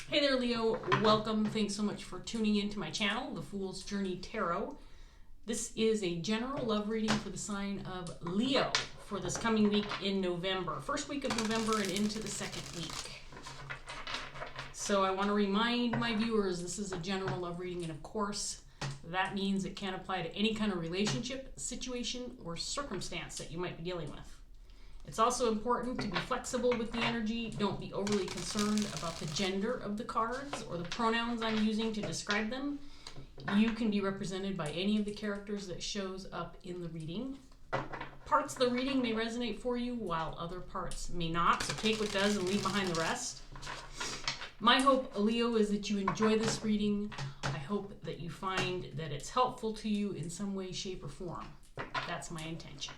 Hey there, Leo. Welcome. Thanks so much for tuning in to my channel, The Fool's Journey Tarot. This is a general love reading for the sign of Leo for this coming week in November. First week of November and into the second week. So I want to remind my viewers this is a general love reading, and of course that means it can apply to any kind of relationship, situation, or circumstance that you might be dealing with. It's also important to be flexible with the energy. Don't be overly concerned about the gender of the cards or the pronouns I'm using to describe them. You can be represented by any of the characters that shows up in the reading. Parts of the reading may resonate for you while other parts may not, so take what does and leave behind the rest. My hope, Leo, is that you enjoy this reading. I hope that you find that it's helpful to you in some way, shape, or form. That's my intention.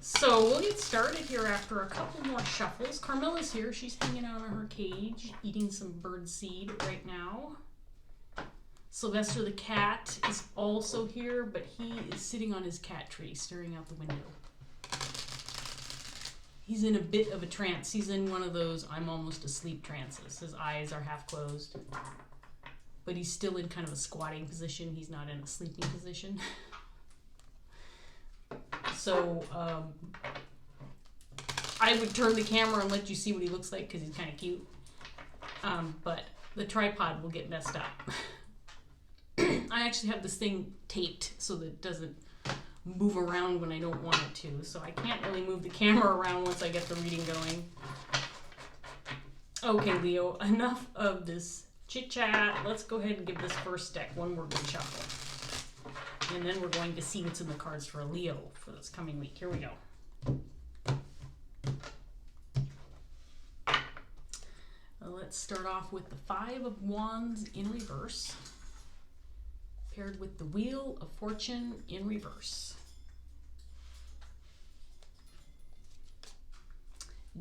So we'll get started here after a couple more shuffles. Carmilla's here. She's hanging out in her cage, eating some bird seed right now. Sylvester the cat is also here, but he is sitting on his cat tree, staring out the window. He's in a bit of a trance. He's in one of those I'm almost asleep trances. His eyes are half closed, but he's still in kind of a squatting position. He's not in a sleeping position. So I would turn the camera and let you see what he looks like because he's kind of cute. But the tripod will get messed up. I actually have this thing taped so that it doesn't move around when I don't want it to. So I can't really move the camera around once I get the reading going. Okay, Leo, enough of this chit-chat. Let's go ahead and give this first deck one more good shuffle. And then we're going to see what's in the cards for a Leo for this coming week. Here we go. Let's start off with the Five of Wands in reverse, paired with the Wheel of Fortune in reverse.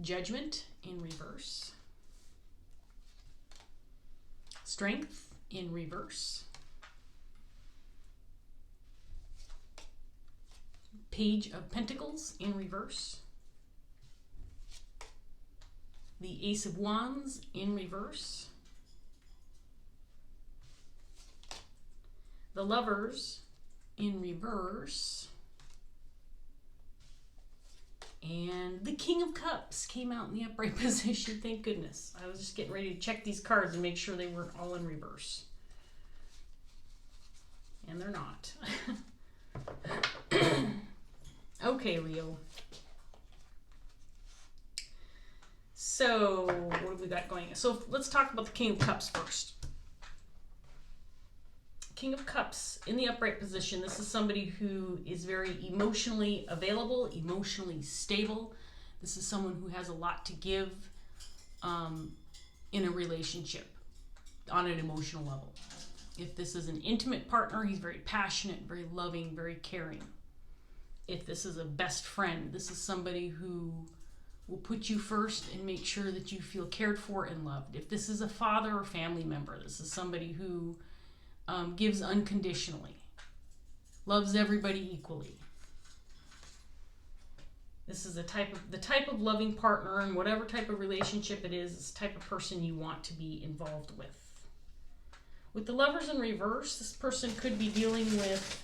Judgment in reverse. Strength in reverse. Page of Pentacles in reverse. The Ace of Wands in reverse. The Lovers in reverse. And the King of Cups came out in the upright position, thank goodness. I was just getting ready to check these cards and make sure they weren't all in reverse. And they're not. Okay, Leo. So, what have we got going? So, let's talk about the King of Cups first. King of Cups in the upright position. This is somebody who is very emotionally available, emotionally stable. This is someone who has a lot to give in a relationship on an emotional level. If this is an intimate partner, he's very passionate, very loving, very caring. If this is a best friend, this is somebody who will put you first and make sure that you feel cared for and loved. If this is a father or family member, this is somebody who gives unconditionally, loves everybody equally. This is the type of loving partner, and whatever type of relationship it is the type of person you want to be involved with. With the Lovers in reverse, this person could be dealing with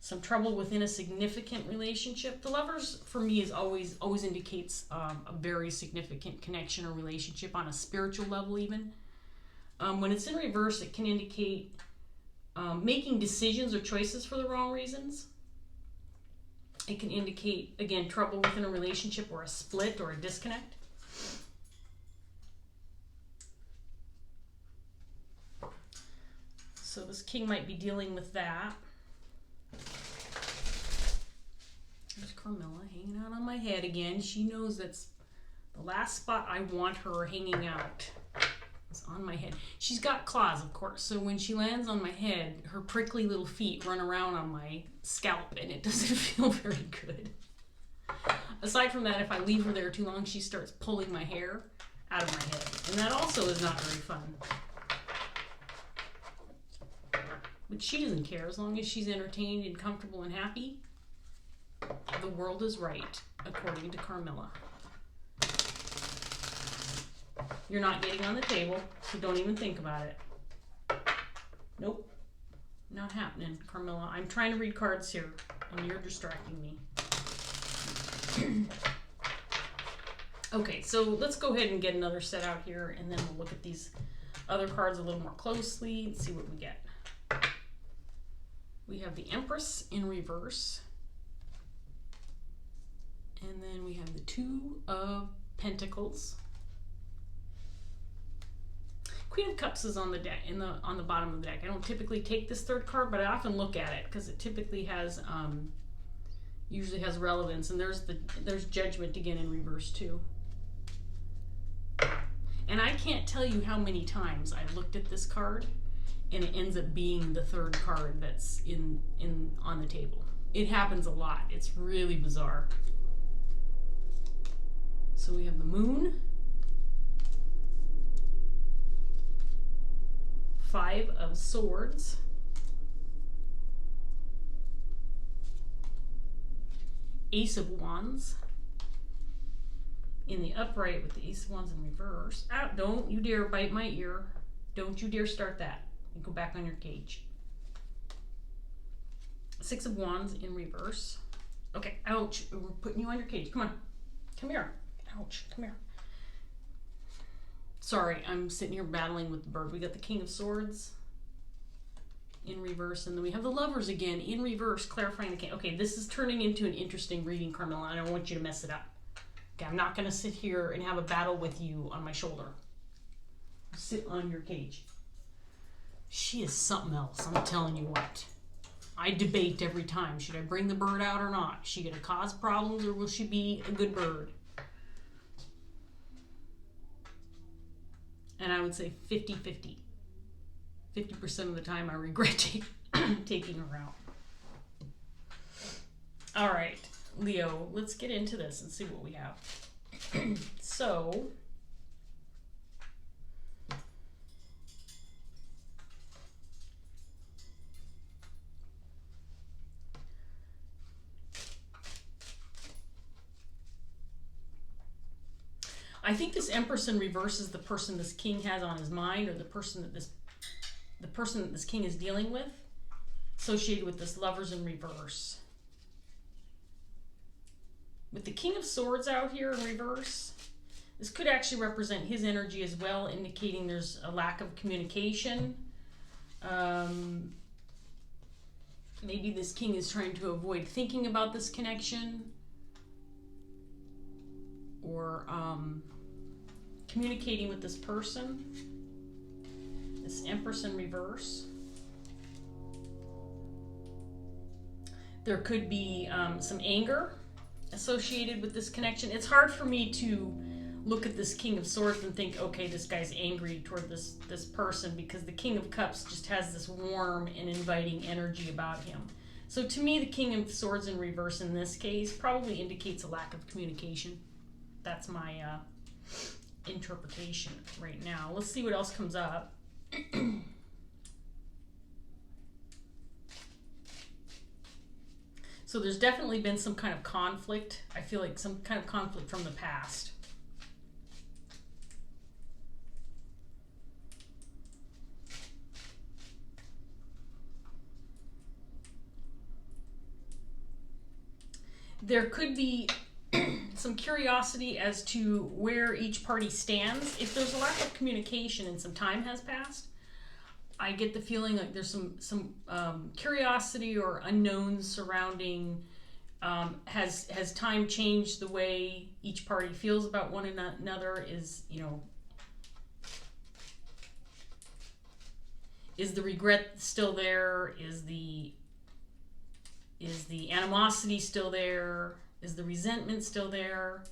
some trouble within a significant relationship. The Lovers, for me, is always indicates a very significant connection or relationship on a spiritual level even. When it's in reverse, it can indicate making decisions or choices for the wrong reasons. It can indicate, again, trouble within a relationship or a split or a disconnect. So this king might be dealing with that. There's Carmilla hanging out on my head again. She knows that's the last spot I want her hanging out. It's on my head. She's got claws, of course, so when she lands on my head, her prickly little feet run around on my scalp, and it doesn't feel very good. Aside from that, if I leave her there too long, she starts pulling my hair out of my head, and that also is not very fun. But she doesn't care. As long as she's entertained and comfortable and happy, the world is right, according to Carmilla. You're not getting on the table, so don't even think about it. Nope. Not happening, Carmilla. I'm trying to read cards here, and you're distracting me. Okay, so let's go ahead and get another set out here, and then we'll look at these other cards a little more closely and see what we get. We have the Empress in reverse. And then we have the Two of Pentacles. Queen of Cups is on the deck, on the bottom of the deck. I don't typically take this third card, but I often look at it because it typically has usually has relevance. And there's Judgment again in reverse too. And I can't tell you how many times I've looked at this card and it ends up being the third card that's on the table. It happens a lot. It's really bizarre. So we have the Moon, Five of Swords, Ace of Wands in the upright with the Ace of Wands in reverse. Ah, don't you dare bite my ear. Don't you dare start that. And go back on your cage. Six of Wands in reverse. Okay, ouch. We're putting you on your cage. Come on. Come here. Ouch. Come here. Sorry, I'm sitting here battling with the bird. We got the King of Swords in reverse, and then we have the Lovers again in reverse, clarifying the King. Okay, this is turning into an interesting reading, Carmilla. I don't want you to mess it up. Okay, I'm not going to sit here and have a battle with you on my shoulder. Sit on your cage. She is something else, I'm telling you what. I debate every time. Should I bring the bird out or not? Is she going to cause problems or will she be a good bird? And I would say 50-50. 50% of the time I regret taking her out. All right, Leo, let's get into this and see what we have. So, I think this Empress in reverse is the person this king has on his mind, or the person that this king is dealing with, associated with this Lovers in reverse. With the King of Swords out here in reverse, this could actually represent his energy as well, indicating there's a lack of communication. Maybe this king is trying to avoid thinking about this connection, or communicating with this person. This Empress in reverse. There could be some anger associated with this connection. It's hard for me to look at this King of Swords and think, okay, this guy's angry toward this person, because the King of Cups just has this warm and inviting energy about him. So to me, the King of Swords in reverse in this case probably indicates a lack of communication. That's my interpretation right now. Let's see what else comes up. So there's definitely been some kind of conflict. I feel like some kind of conflict from the past. There could be some curiosity as to where each party stands. If there's a lack of communication and some time has passed, I get the feeling like there's some curiosity or unknowns surrounding, has time changed the way each party feels about one another? Is the regret still there? Is the animosity still there? Is the resentment still there?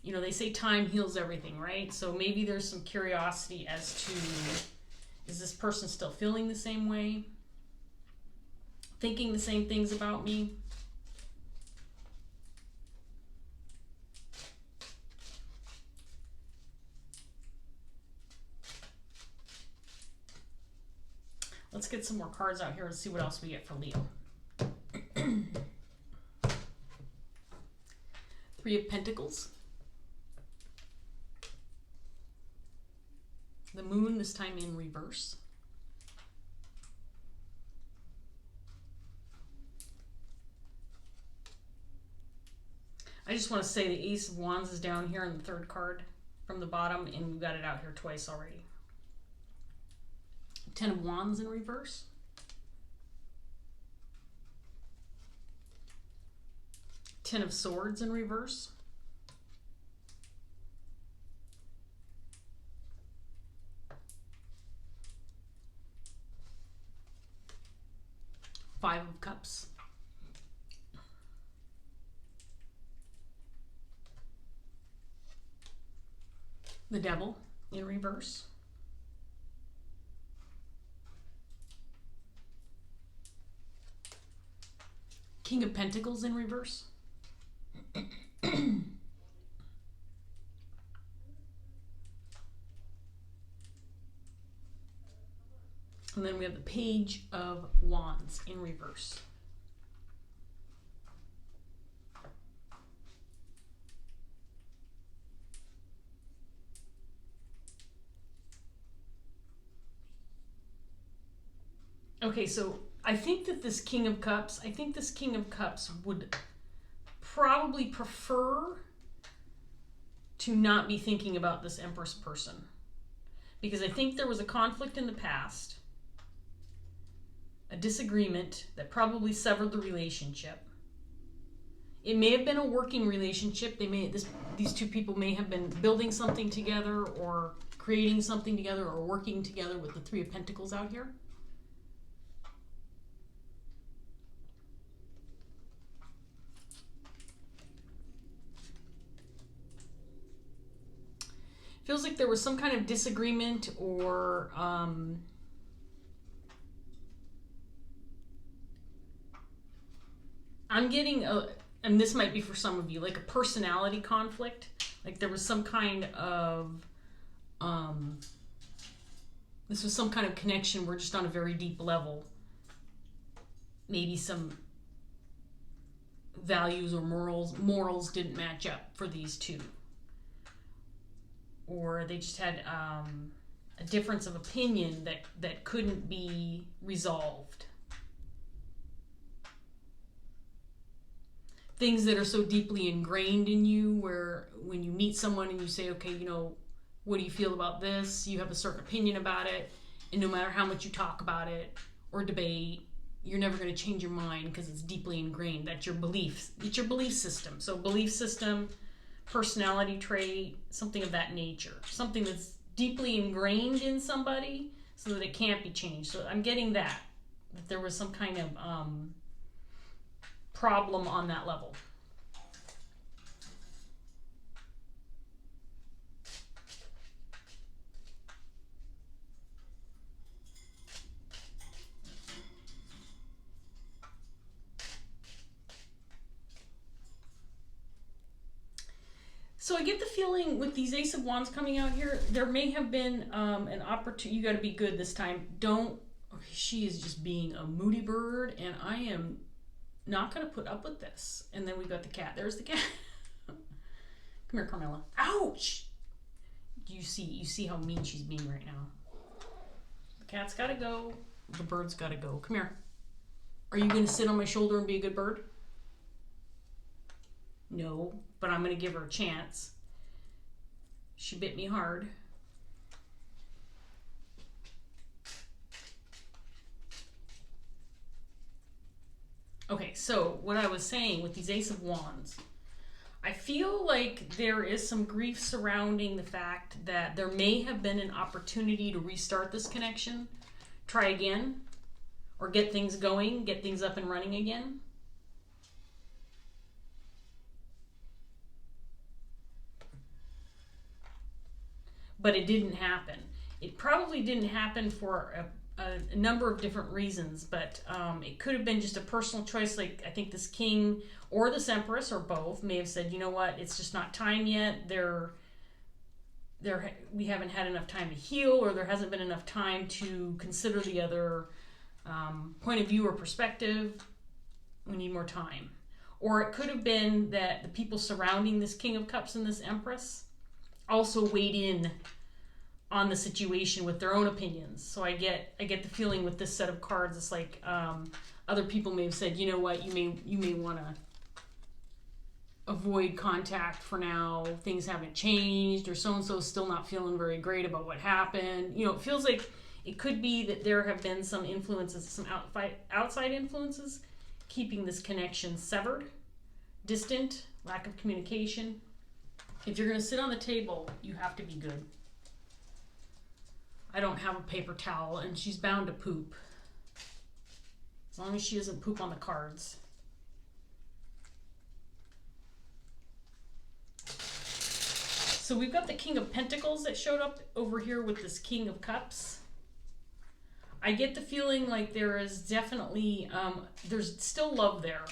They say time heals everything, right? So maybe there's some curiosity as to, is this person still feeling the same way? Thinking the same things about me? Let's get some more cards out here and see what else we get for Leo. Three of Pentacles. The Moon, this time in reverse. I just want to say the Ace of Wands is down here in the third card from the bottom, and we've got it out here twice already. Ten of Wands in reverse. Ten of Swords in reverse. Five of Cups. The Devil in reverse. King of Pentacles in reverse. And then we have the Page of Wands in reverse. Okay, so I think that this King of Cups, would probably prefer to not be thinking about this Empress person. Because I think there was a conflict in the past, a disagreement that probably severed the relationship. It may have been a working relationship. These two people may have been building something together or creating something together or working together with the Three of Pentacles out here. Feels like there was some kind of disagreement or I'm getting and this might be for some of you, like a personality conflict. Like there was some kind of this was some kind of connection. We're just on a very deep level. Maybe some values or morals didn't match up for these two. Or they just had a difference of opinion that couldn't be resolved. Things that are so deeply ingrained in you where when you meet someone and you say, okay, you know, what do you feel about this? You have a certain opinion about it. And no matter how much you talk about it or debate, you're never going to change your mind because it's deeply ingrained. That's your beliefs. It's your belief system. So belief system, personality trait, something of that nature. Something that's deeply ingrained in somebody so that it can't be changed. So I'm getting that there was some kind of problem on that level. So I get the feeling with these Ace of Wands coming out here, there may have been an opportunity. You got to be good this time. She is just being a moody bird, and I am not going to put up with this. And then we got the cat. There's the cat. Come here, Carmela. Ouch! You see how mean she's being right now. The cat's got to go. The bird's got to go. Come here. Are you going to sit on my shoulder and be a good bird? No, but I'm going to give her a chance. She bit me hard. Okay, so what I was saying with these Ace of Wands, I feel like there is some grief surrounding the fact that there may have been an opportunity to restart this connection, try again, or get things going, get things up and running again. But it didn't happen. It probably didn't happen for a number of different reasons, but it could have been just a personal choice. Like I think this king or this empress or both may have said, you know what, it's just not time yet. We haven't had enough time to heal, or there hasn't been enough time to consider the other point of view or perspective. We need more time. Or it could have been that the people surrounding this King of Cups and this Empress also weighed in on the situation with their own opinions. So I get the feeling with this set of cards, it's like other people may have said, you know what, you may want to avoid contact for now. Things haven't changed, or so and so is still not feeling very great about what happened. You know, it feels like it could be that there have been some influences, some outside influences, keeping this connection severed, distant, lack of communication. If you're going to sit on the table, you have to be good. I don't have a paper towel, and she's bound to poop. As long as she doesn't poop on the cards. So we've got the King of Pentacles that showed up over here with this King of Cups. I get the feeling like there is definitely, there's still love there.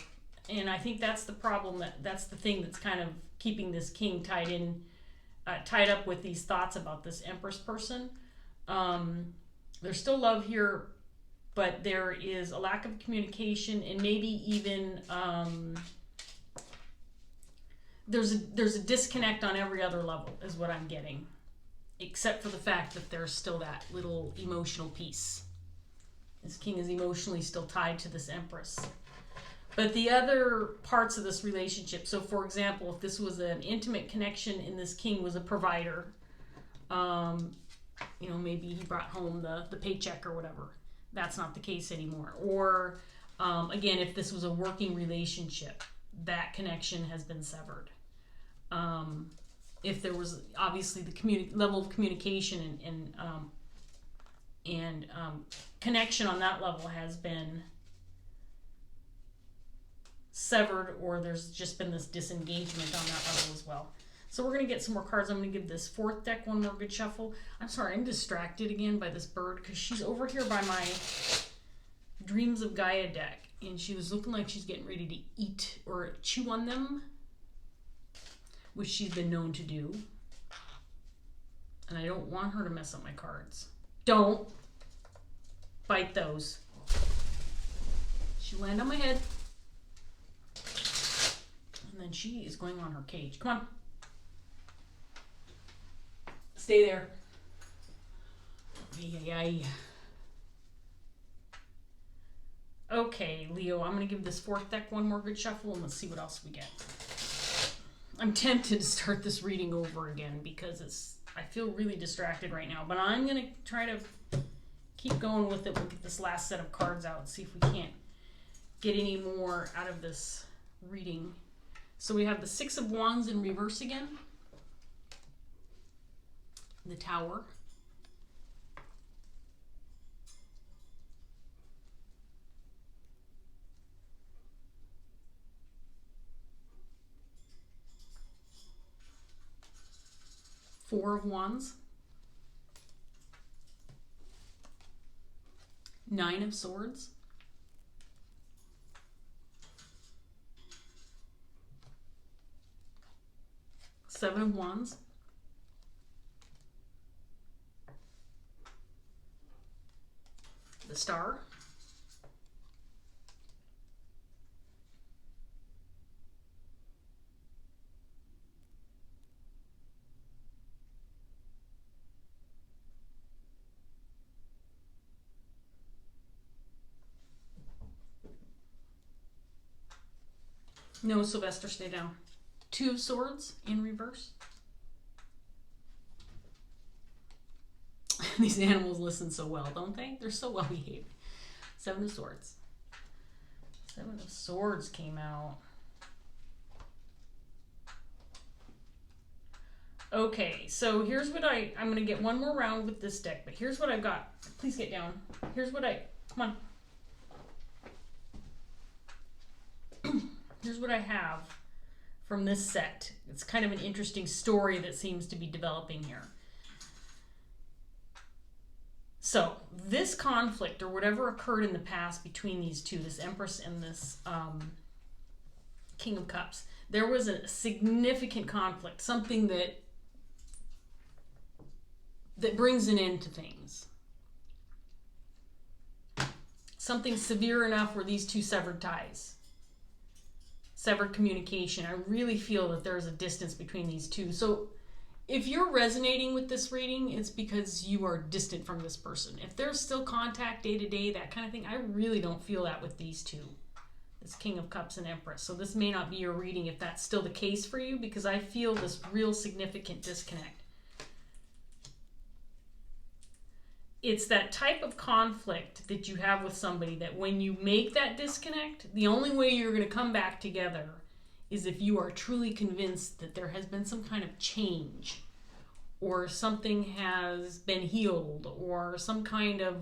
And I think that's the problem, that's the thing that's kind of keeping this king tied up with these thoughts about this Empress person. There's still love here, but there is a lack of communication, and maybe even there's a disconnect on every other level is what I'm getting, except for the fact that there's still that little emotional piece. This king is emotionally still tied to this Empress. But the other parts of this relationship, so for example, if this was an intimate connection and this king was a provider, you know, maybe he brought home the paycheck or whatever. That's not the case anymore. Or again, if this was a working relationship, that connection has been severed. If there was obviously the level of communication and connection on that level has been severed, or there's just been this disengagement on that level as well. So we're going to get some more cards. I'm going to give this fourth deck one more good shuffle. I'm sorry, I'm distracted again by this bird because she's over here by my Dreams of Gaia deck, and she was looking like she's getting ready to eat or chew on them, which she's been known to do. And I don't want her to mess up my cards. Don't bite those. She'll land on my head. And then she is going on her cage. Come on. Stay there. Okay, Leo, I'm going to give this fourth deck one more good shuffle, and let's see what else we get. I'm tempted to start this reading over again because I feel really distracted right now, but I'm going to try to keep going with it. We'll get this last set of cards out and see if we can't get any more out of this reading. So we have the Six of Wands in reverse again. The Tower. Four of Wands. Nine of Swords. Seven of Wands. The Star. No, Sylvester, stay down. Two of Swords in reverse. These animals listen so well, don't they? They're so well behaved. Seven of Swords. Seven of Swords came out. Okay, so here's what I'm going to get one more round with this deck, but here's what I've got. Please get down. Here's what come on. Here's what I have from this set. It's kind of an interesting story that seems to be developing here. So this conflict, or whatever occurred in the past between these two, this Empress and this King of Cups, there was a significant conflict, something that brings an end to things. Something severe enough where these two severed ties. Severed communication. I really feel that there's a distance between these two. So if you're resonating with this reading, it's because you are distant from this person. If there's still contact day to day, that kind of thing, I really don't feel that with these two. This King of Cups and Empress. So this may not be your reading if that's still the case for you, because I feel this real significant disconnect. It's that type of conflict that you have with somebody that when you make that disconnect, the only way you're going to come back together is if you are truly convinced that there has been some kind of change, or something has been healed, or some kind of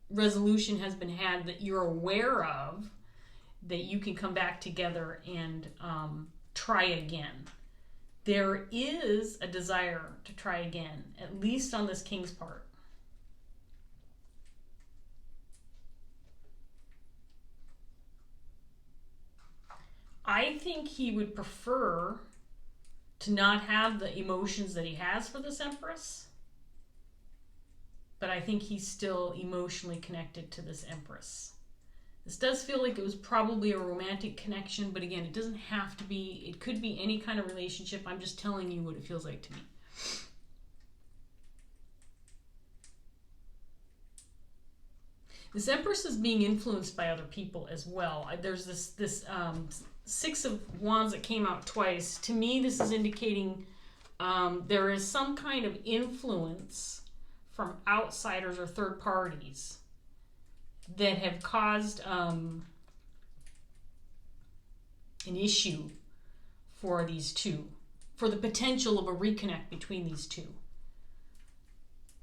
resolution has been had that you're aware of, that you can come back together and try again. There is a desire to try again, at least on this King's part. I think he would prefer to not have the emotions that he has for this Empress, but I think he's still emotionally connected to this Empress. This does feel like it was probably a romantic connection, but again, it doesn't have to be. It could be any kind of relationship. I'm just telling you what it feels like to me. This Empress is being influenced by other people as well. There's this Six of Wands that came out twice. To me, this is indicating there is some kind of influence from outsiders or third parties that have caused an issue for these two, for the potential of a reconnect between these two.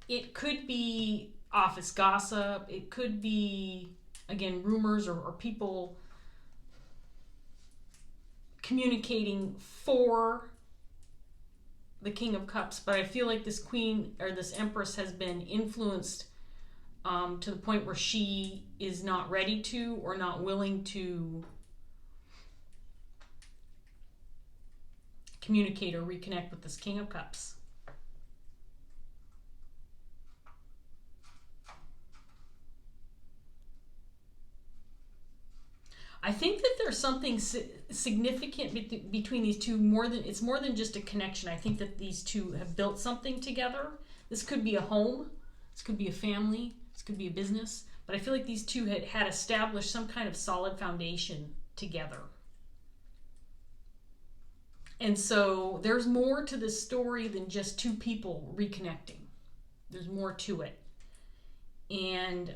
It could be office gossip. It could be, again, rumors or people communicating for the King of Cups. But I feel like this Queen or this Empress has been influenced to the point where she is not ready to or not willing to communicate or reconnect with this King of Cups. I think that there's something significant between these two. It's more than just a connection. I think that these two have built something together. This could be a home. This could be a family. This could be a business. But I feel like these two had established some kind of solid foundation together. And so there's more to this story than just two people reconnecting. There's more to it. And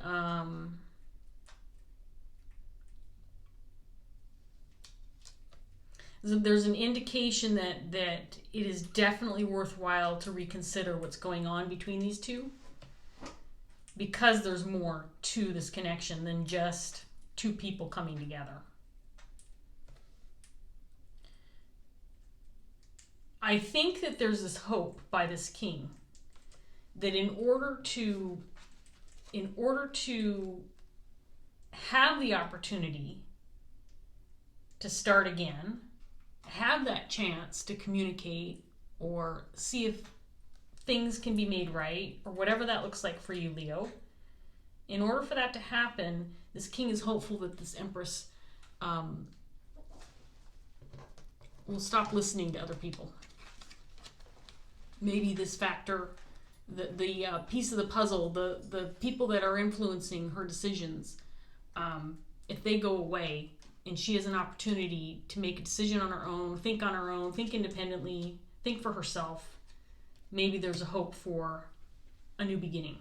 there's an indication that it is definitely worthwhile to reconsider what's going on between these two, because there's more to this connection than just two people coming together. I think that there's this hope by this king that in order to have the opportunity to start again, have that chance to communicate or see if things can be made right, or whatever that looks like for you, Leo. In order for that to happen, this king is hopeful that this Empress will stop listening to other people. Maybe this factor, the piece of the puzzle, the people that are influencing her decisions, if they go away and she has an opportunity to make a decision on her own, think independently, think for herself, maybe there's a hope for a new beginning.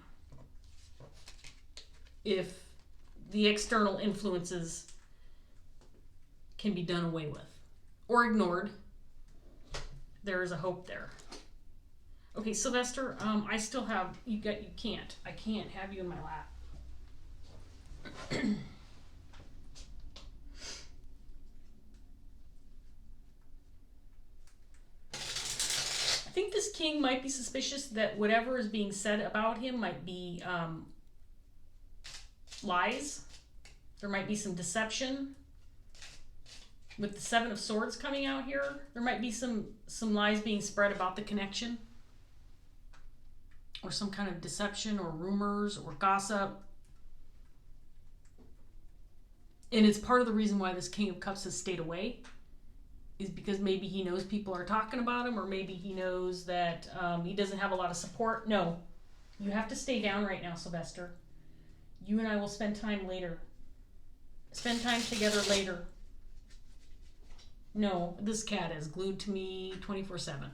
If the external influences can be done away with or ignored, there is a hope there. Okay, Sylvester, I still have, I can't have you in my lap. I think this king might be suspicious that whatever is being said about him might be lies. There might be some deception. With the Seven of Swords coming out here, there might be some lies being spread about the connection, or some kind of deception or rumors or gossip. And it's part of the reason why this King of Cups has stayed away, is because maybe he knows people are talking about him, or maybe he knows that he doesn't have a lot of support. No, you have to stay down right now, Sylvester. You and I will spend time later. Spend time together later. No, this cat is glued to me 24/7.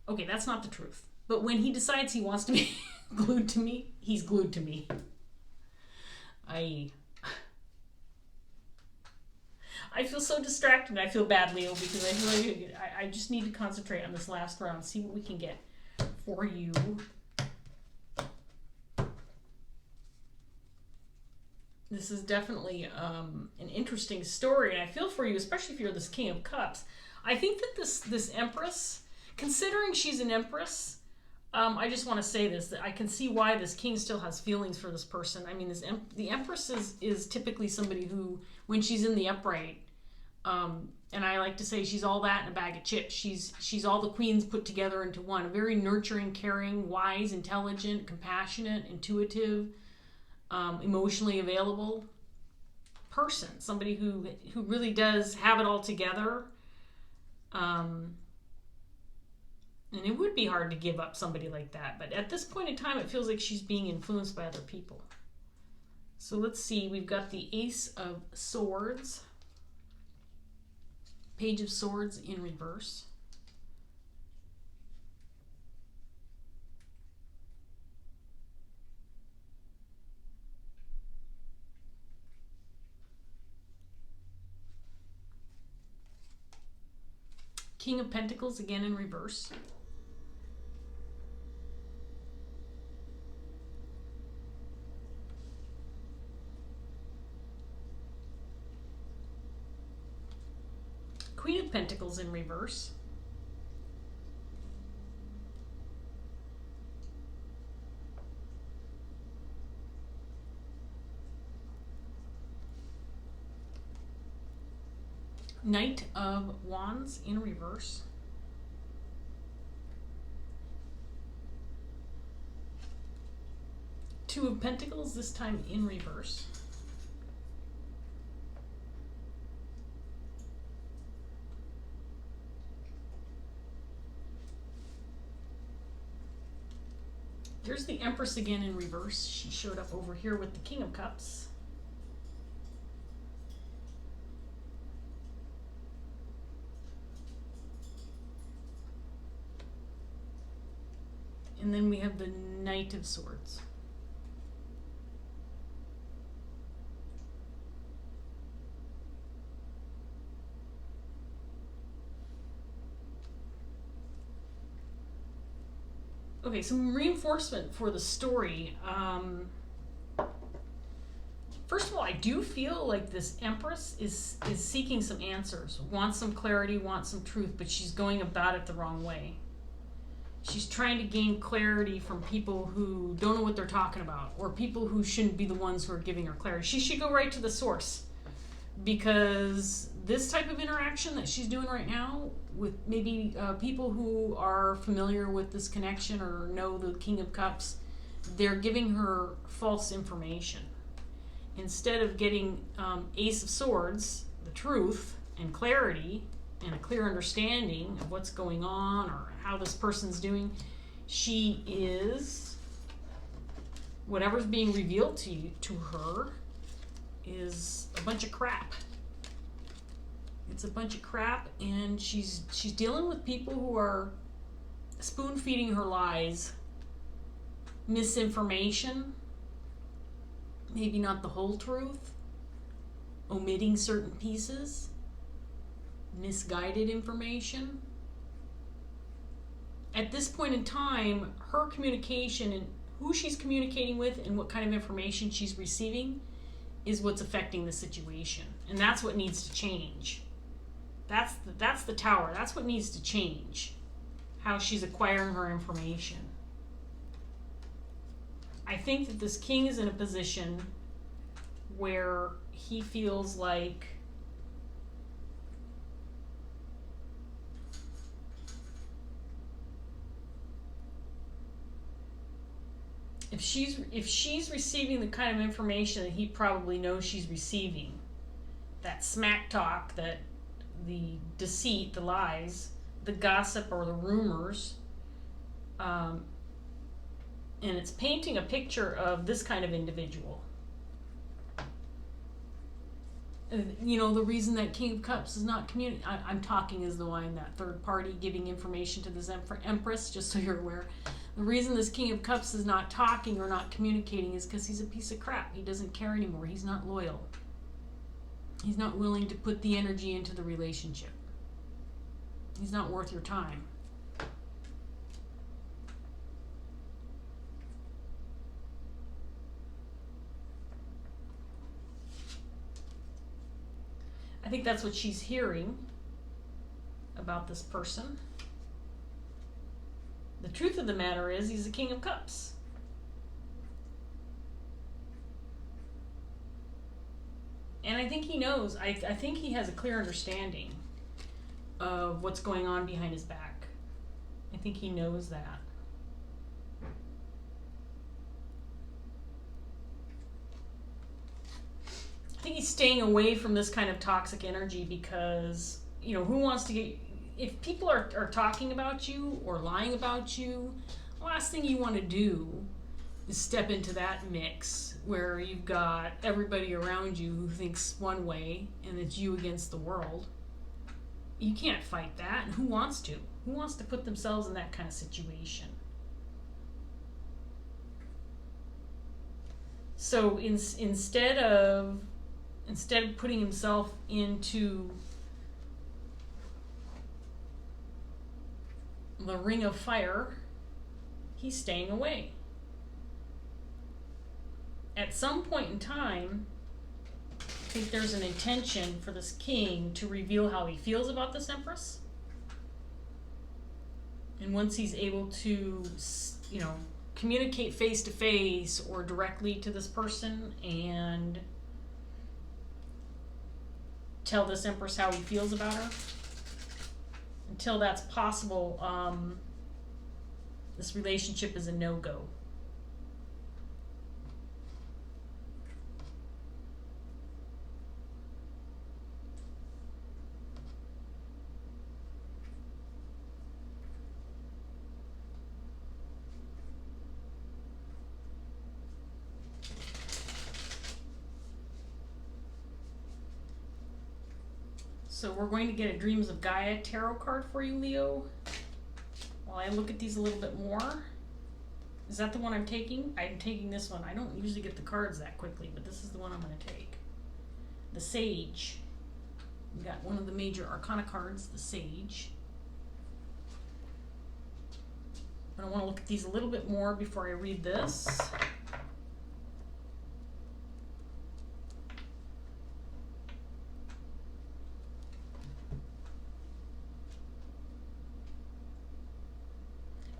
Okay, that's not the truth. But when he decides he wants to be glued to me, he's glued to me. I feel so distracted. I feel bad, Leo, because I just need to concentrate on this last round, see what we can get for you. This is definitely an interesting story, and I feel for you, especially if you're this King of Cups. I think that this Empress, considering she's an Empress, I just want to say this, that I can see why this King still has feelings for this person. I mean, the Empress is typically somebody who, when she's in the upright, and I like to say she's all that in a bag of chips. She's all the queens put together into one. A very nurturing, caring, wise, intelligent, compassionate, intuitive, emotionally available person. Somebody who really does have it all together. And it would be hard to give up somebody like that. But at this point in time, it feels like she's being influenced by other people. So let's see. We've got the Ace of Swords. Page of Swords in reverse. King of Pentacles again in reverse. Queen of Pentacles in reverse. Knight of Wands in reverse. Two of Pentacles, this time in reverse. There's the Empress again in reverse. She showed up over here with the King of Cups. And then we have the Knight of Swords. Okay, some reinforcement for the story. First of all, I do feel like this Empress is seeking some answers, wants some clarity, wants some truth, but she's going about it the wrong way. She's trying to gain clarity from people who don't know what they're talking about, or people who shouldn't be the ones who are giving her clarity. She should go right to the source, because this type of interaction that she's doing right now with maybe people who are familiar with this connection or know the King of Cups, they're giving her false information. Instead of getting Ace of Swords, the truth and clarity and a clear understanding of what's going on or how this person's doing, she is, whatever's being revealed to her is a bunch of crap. It's a bunch of crap, and she's dealing with people who are spoon-feeding her lies, misinformation, maybe not the whole truth, omitting certain pieces, misguided information. At this point in time, her communication and who she's communicating with and what kind of information she's receiving is what's affecting the situation. And that's what needs to change. That's the Tower. That's what needs to change. How she's acquiring her information. I think that this king is in a position where he feels like if she's receiving the kind of information that he probably knows she's receiving, that smack talk, that deceit, the lies, the gossip or the rumors, and it's painting a picture of this kind of individual. You know, the reason that King of Cups is not I'm talking as though I'm that third party giving information to this Empress, just so you're aware. The reason this King of Cups is not talking or not communicating is because he's a piece of crap. He doesn't care anymore. He's not loyal. He's not willing to put the energy into the relationship. He's not worth your time. I think that's what she's hearing about this person. The truth of the matter is he's a King of Cups. And I think he knows, I think he has a clear understanding of what's going on behind his back. I think he knows that. I think he's staying away from this kind of toxic energy because, you know, who wants to get... If people are talking about you or lying about you, the last thing you want to do is step into that mix where you've got everybody around you who thinks one way and it's you against the world. You can't fight that. And who wants to? Who wants to put themselves in that kind of situation? So instead of putting himself into the ring of fire, he's staying away. At some point in time, I think there's an intention for this king to reveal how he feels about this Empress. And once he's able to, you know, communicate face to face or directly to this person and tell this Empress how he feels about her, until that's possible, this relationship is a no-go. So we're going to get a Dreams of Gaia tarot card for you, Leo. While I look at these a little bit more. Is that the one I'm taking? I'm taking this one. I don't usually get the cards that quickly, but this is the one I'm going to take. The Sage. We got one of the major arcana cards, the Sage. But I want to look at these a little bit more before I read this.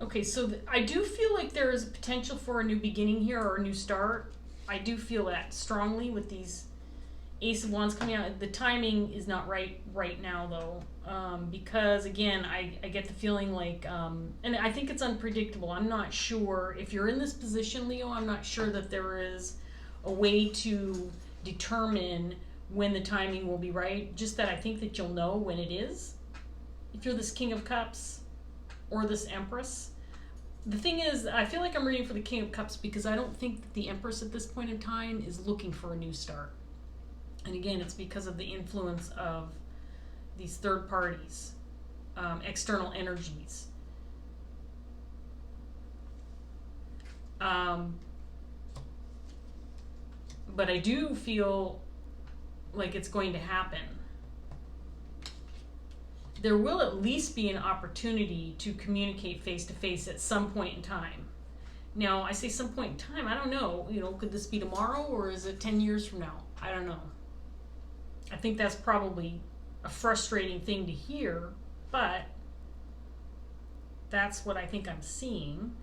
Okay, so I do feel like there is potential for a new beginning here or a new start. I do feel that strongly with these Ace of Wands coming out. The timing is not right now, though, because, again, I get the feeling like, and I think it's unpredictable. I'm not sure. If you're in this position, Leo, I'm not sure that there is a way to determine when the timing will be right. Just that I think that you'll know when it is. If you're this King of Cups or this Empress. The thing is, I feel like I'm reading for the King of Cups because I don't think that the Empress at this point in time is looking for a new start. And again, it's because of the influence of these third parties, external energies. But I do feel like it's going to happen. There will at least be an opportunity to communicate face to face at some point in time. Now, I say some point in time, I don't know, you know, could this be tomorrow or is it 10 years from now? I don't know. I think that's probably a frustrating thing to hear, but that's what I think I'm seeing.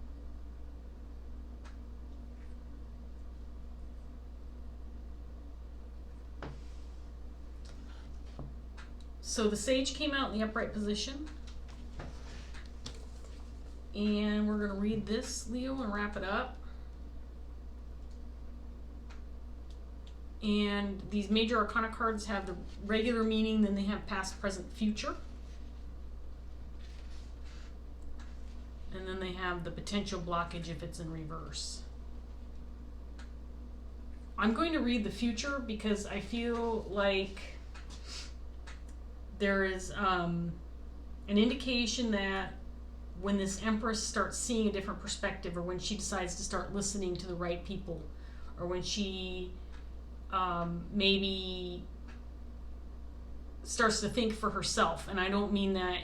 So the Sage came out in the upright position. And we're going to read this, Leo, and wrap it up. And these major arcana cards have the regular meaning, then they have past, present, future. And then they have the potential blockage if it's in reverse. I'm going to read the future because I feel like there is an indication that when this Empress starts seeing a different perspective, or when she decides to start listening to the right people, or when she maybe starts to think for herself, and I don't mean that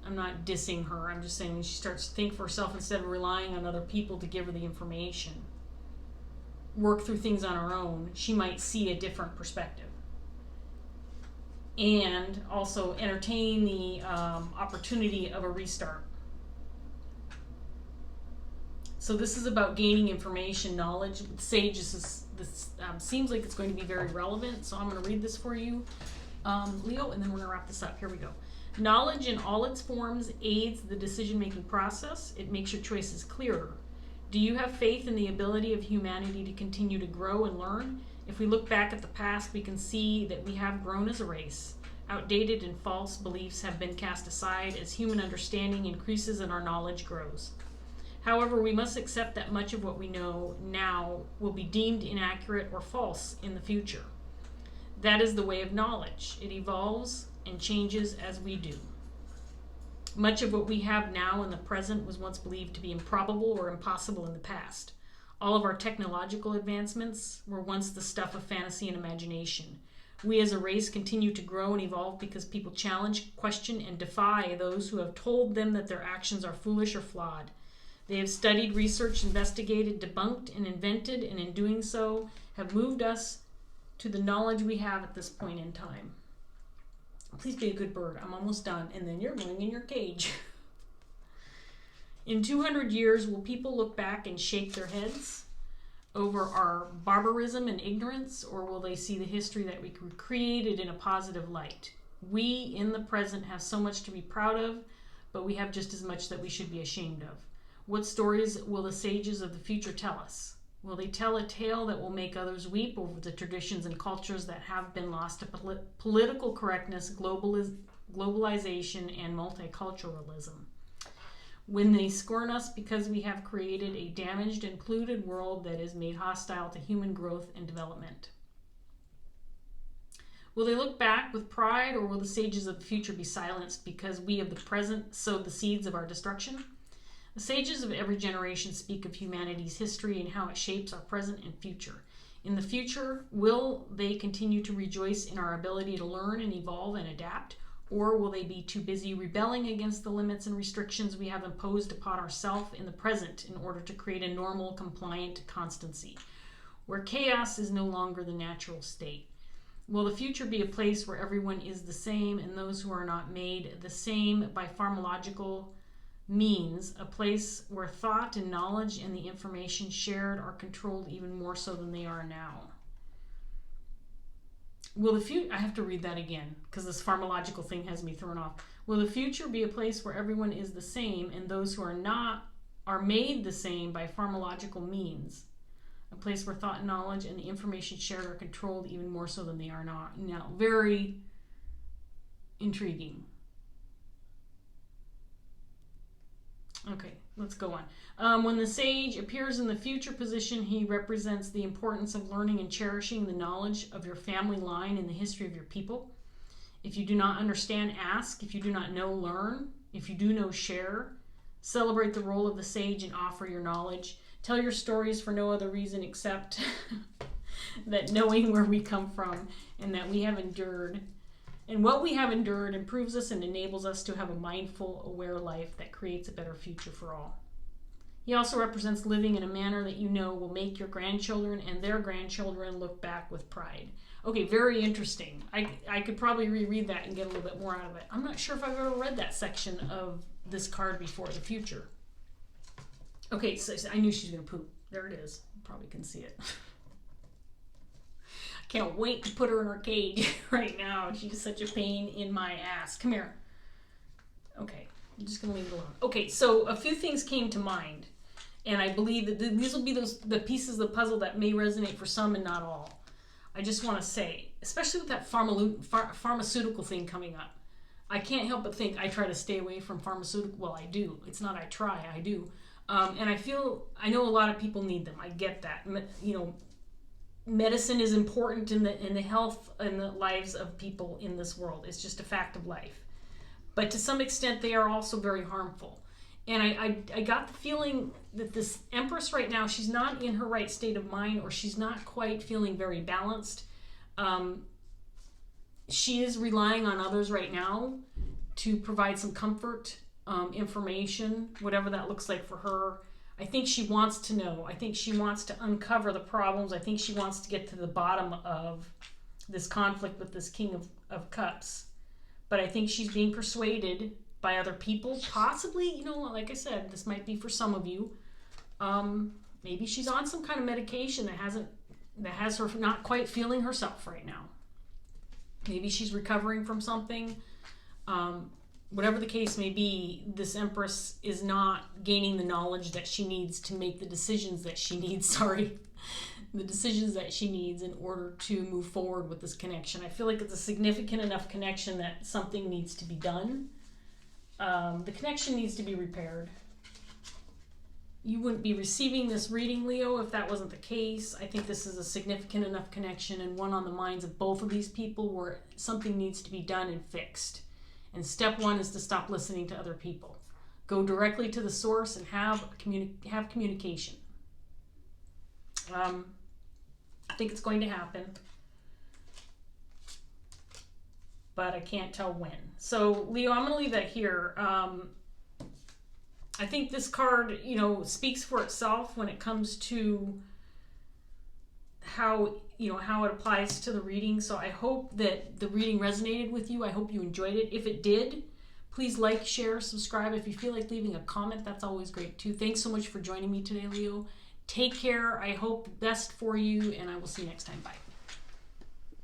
I'm not dissing her, I'm just saying when she starts to think for herself instead of relying on other people to give her the information, work through things on her own, she might see a different perspective. And also entertain the opportunity of a restart. So this is about gaining information, knowledge. Sage, this seems like it's going to be very relevant, so I'm going to read this for you, Leo, and then we're going to wrap this up. Here we go. Knowledge in all its forms aids the decision-making process. It makes your choices clearer. Do you have faith in the ability of humanity to continue to grow and learn? If we look back at the past, we can see that we have grown as a race. Outdated and false beliefs have been cast aside as human understanding increases and our knowledge grows. However, we must accept that much of what we know now will be deemed inaccurate or false in the future. That is the way of knowledge. It evolves and changes as we do. Much of what we have now in the present was once believed to be improbable or impossible in the past. All of our technological advancements were once the stuff of fantasy and imagination. We as a race continue to grow and evolve because people challenge, question, and defy those who have told them that their actions are foolish or flawed. They have studied, researched, investigated, debunked, and invented, and in doing so have moved us to the knowledge we have at this point in time. Please be a good bird. I'm almost done. And then you're going in your cage. In 200 years, will people look back and shake their heads over our barbarism and ignorance, or will they see the history that we created in a positive light? We, in the present, have so much to be proud of, but we have just as much that we should be ashamed of. What stories will the sages of the future tell us? Will they tell a tale that will make others weep over the traditions and cultures that have been lost to political correctness, globalization, and multiculturalism? When they scorn us because we have created a damaged and polluted world that is made hostile to human growth and development? Will they look back with pride, or will the sages of the future be silenced because we of the present sowed the seeds of our destruction? The sages of every generation speak of humanity's history and how it shapes our present and future. In the future, will they continue to rejoice in our ability to learn and evolve and adapt? Or will they be too busy rebelling against the limits and restrictions we have imposed upon ourselves in the present in order to create a normal, compliant constancy, where chaos is no longer the natural state? Will the future be a place where everyone is the same and those who are not made the same by pharmacological means, a place where thought and knowledge and the information shared are controlled even more so than they are now? Will the future, I have to read that again because this pharmacological thing has me thrown off. Will the future be a place where everyone is the same and those who are not are made the same by pharmacological means? A place where thought and knowledge and the information shared are controlled even more so than they are not now. Very intriguing. Okay, let's go on. When the sage appears in the future position, he represents the importance of learning and cherishing the knowledge of your family line and the history of your people. If you do not understand, ask. If you do not know, learn. If you do know, share. Celebrate the role of the sage and offer your knowledge. Tell your stories for no other reason except that knowing where we come from and that we have endured. And what we have endured improves us and enables us to have a mindful, aware life that creates a better future for all. He also represents living in a manner that you know will make your grandchildren and their grandchildren look back with pride. Okay, very interesting. I could probably reread that and get a little bit more out of it. I'm not sure if I've ever read that section of this card before, the future. Okay, so I knew she was going to poop. There it is. You probably can see it. Can't wait to put her in her cage right now. She's such a pain in my ass. Come here. Okay, I'm just going to leave it alone. Okay, so a few things came to mind. And I believe that these will be the pieces of the puzzle that may resonate for some and not all. I just want to say, especially with that pharmaceutical thing coming up, I can't help but think I try to stay away from pharmaceutical. Well, I do. It's not I try, I do. And I know a lot of people need them. I get that. Medicine is important in the health and the lives of people in this world. It's just a fact of life. But to some extent, they are also very harmful. And I got the feeling that this Empress right now, she's not in her right state of mind, or she's not quite feeling very balanced. She is relying on others right now to provide some comfort, information, whatever that looks like for her. I think she wants to know. I think she wants to uncover the problems. I think she wants to get to the bottom of this conflict with this King of Cups. But I think she's being persuaded by other people. Possibly, like I said, this might be for some of you. Maybe she's on some kind of medication that has her not quite feeling herself right now. Maybe she's recovering from something. Whatever the case may be, this Empress is not gaining the knowledge that she needs to make the decisions that she needs. The decisions that she needs in order to move forward with this connection. I feel like it's a significant enough connection that something needs to be done. The connection needs to be repaired. You wouldn't be receiving this reading, Leo, if that wasn't the case. I think this is a significant enough connection and one on the minds of both of these people where something needs to be done and fixed. And step one is to stop listening to other people. Go directly to the source and have communication. I think it's going to happen, but I can't tell when. So, Leo, I'm going to leave that here. I think this card, speaks for itself when it comes to how it applies to the reading. So I hope that the reading resonated with you. I hope you enjoyed it. If it did, please like, share, subscribe. If you feel like leaving a comment, that's always great too. Thanks so much for joining me today, Leo. Take care. I hope best for you, and I will see you next time. Bye.